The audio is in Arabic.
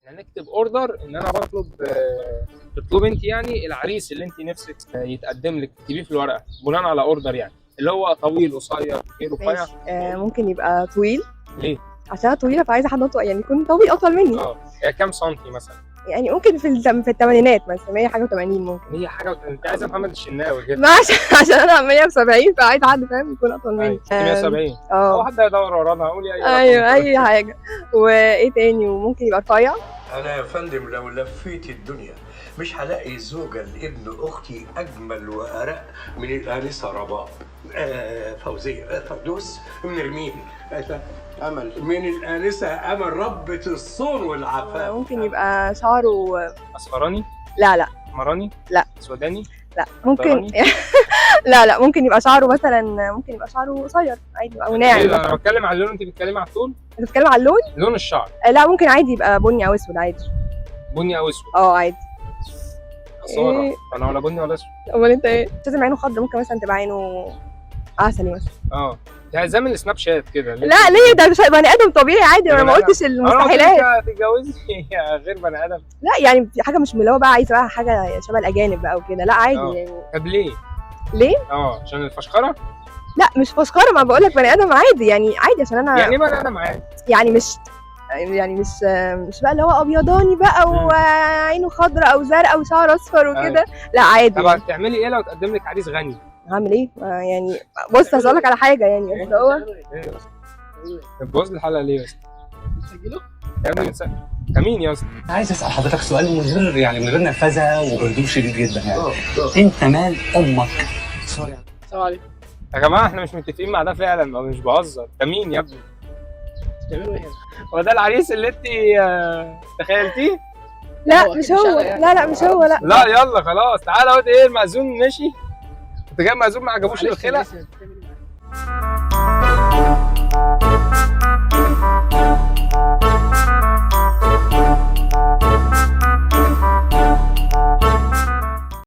هنكتب اوردر ان انا بطلب تطلب انت يعني العريس اللي انت نفسك يتقدم لك، تكتبيه في الورقه بناء على اوردر يعني، اللي هو طويل قصير كبير رفيع. ماشي. ممكن يبقى طويل. ليه؟ عشان انا طويله فعايزه حد اطول، يعني يكون طويل اطول مني. يعني كام سنتي مثلا؟ يعني ممكن في الثمانينات مثلا 100 حاجه و80 ممكن. هي حاجه انت عايزه محمد الشناوي كده. ما عشان انا 170 فعايز حد فاهم يكون اطول مني. 170 او حد هيدور ورانا هقول اي ايوه اي حاجه. وايه تاني؟ وممكن يبقى رفيع. أنا يا فندم لو لفيت الدنيا مش هلاقي زوجة لابن أختي أجمل وأرق من الآنسة رباب، فوزية، فردوس من رمين، أمل من الآنسة أمل ربة الصون والعفاف. ممكن يبقى شعره اصفراني؟ لا مراني؟ لا. سوداني؟ لا ممكن. لا ممكن يبقى شعره مثلا، ممكن يبقى شعره قصير عادي او ناعم. انا بتكلم على اللون، انت بتتكلمي على الطول؟ انت بتتكلم على اللون؟ لون الشعر. لا ممكن عادي يبقى بني او اسود عادي. بني او اسود؟ عادي. خساره. إيه؟ انا ولا بني ولا اسود. امال انت ايه؟ مش لازم عينه خضرا، ممكن مثلا تبقى عينه عسلي مثلا. يعني زي من السناب شات كده. لا ليه؟ ده مش بني ادم طبيعي عادي، انا ما قلتش المستحيلات. تتجوزي غير بني ادم؟ لا يعني في حاجه مش اللي هو بقى عايزه بقى حاجه شبه الاجانب بقى وكده، لا عادي يعني. طب ليه؟ ليه؟ عشان الفشخره؟ لا مش فشخره، ما بقول لك بني ادم عادي، يعني عادي عشان انا يعني بني ادم عادي، يعني مش بقى اللي هو ابيضاني بقى وعينه خضراء او زرقاء وشعر اصفر وكده. لا عادي. طب هتعملي ايه لو تقدم لك عريس غني؟ هعمل ايه؟ يعني بص هسأل لك على حاجه، يعني اصل هو بتبوظ الحلقه ليه يا اسطى؟ بتسجله؟ يا ابني انت مين يا اسطى؟ عايز اسال حضرتك سؤال من غير نرفزه وبهدوء شديد جدا يعني. انت مال امك؟ سوري. السلام عليكم يا جماعه، احنا مش متفقين مع ده فعلا، ما مش بهزر. انت مين يا ابني؟ بتعملوا ايه هنا؟ هو ده العريس اللي انت تخيلتيه؟ لا مش هو. لا مش هو. لا يلا خلاص تعالى اهو. ايه المأذون مشي؟ انت جاي مأذون ما عجبوش الخلق؟